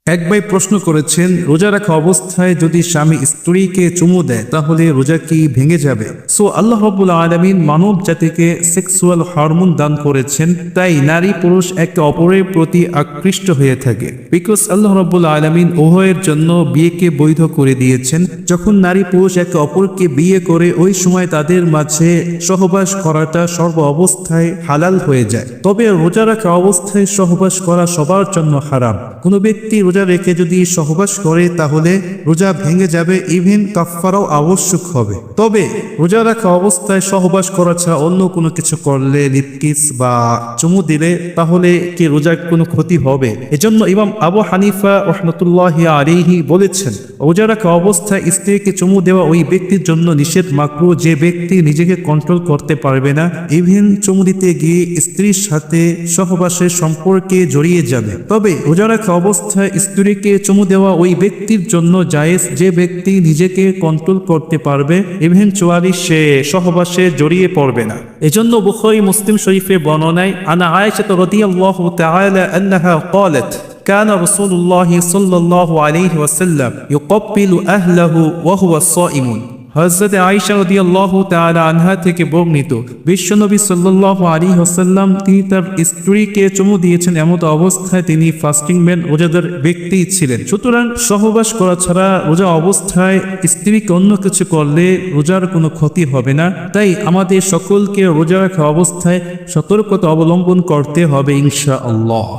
এক ভাই প্রশ্ন করেছেন, রোজা রাখা অবস্থায় যদি স্বামী স্ত্রীকে চুমু দেয় তাহলে রোজা কি ভেঙে যাবে? আল্লাহ রাব্বুল আলামিন মানব জাতিকে সেক্সুয়াল হরমোন দান করেছেন, তাই নারী পুরুষ একে অপরের প্রতি আকৃষ্ট হয়ে থাকে। বিকজ আল্লাহ রাব্বুল আলামিন উভয়ের জন্য বিয়েকে বৈধ করে দিয়েছেন। যখন নারী পুরুষ একে অপরকে বিয়ে করে ওই সময় তাদের মাঝে সহবাস করাটা সর্ব অবস্থায় হালাল হয়ে যায়। তবে রোজা রাখা অবস্থায় সহবাস করা সবার জন্য হারাম। কোনো ব্যক্তি রোজা রেখে যদি সহবাস করে তাহলে রোজা ভেঙে যাবে, ইভেন কাফফারাও আবশ্যক হবে। তবে রোজা রাখা অবস্থায় সহবাস করা ছাড়া অন্য কোনো কিছু করলে, লিপকিস বা চুমু দিলে, তাহলে কি রোজার কোনো ক্ষতি হবে? এজন্য ইমাম আবু হানিফা রাহমাতুল্লাহি আলাইহি বলেছেন, রোজা রাখা অবস্থায় স্ত্রীকে চুমু দেওয়া ওই ব্যক্তির জন্য নিষেধ মাকরুহ যে ব্যক্তি নিজেকে কন্ট্রোল করতে পারবে না, ইভেন চুমু দিতে গিয়ে স্ত্রীর সাথে সহবাসের সম্পর্কে জড়িয়ে যাবে। তবে রোজা রাখা অবস্থায় স্ত্রীকে চুমু দেওয়া ওই ব্যক্তির জন্য জায়েজ যে ব্যক্তি নিজেকে কন্ট্রোল করতে পারবে, ইভেনচুয়ালি সে সহবাসে জড়িয়ে পড়বে না। এজন্য বুখারী মুসলিম শরীফে বর্ণনায় আনা আয়েশা রাদিয়াল্লাহু তাআলা আনহা قالت كان رسول الله صلى الله عليه وسلم يقبل أهله وهو صائم। হযরত আয়েশা রাদিয়াল্লাহু তাআলা আনহা থেকে বর্ণিত, বিশ্বনবী সাল্লাল্লাহু আলাইহি ওয়াসাল্লাম তিনি তার স্ত্রীকে চুমু দিয়েছেন এমন অবস্থায় তিনি ফাস্টিং ম্যান, রোজাদার ব্যক্তি ছিলেন। সুতরাং সহবাস করা ছাড়া রোজা অবস্থায় স্ত্রীকে অন্য কিছু করলে রোজার কোনো ক্ষতি হবে না। তাই আমাদের সকলকে রোজা রাখা অবস্থায় সতর্কতা অবলম্বন করতে হবে ইনশাআল্লাহ।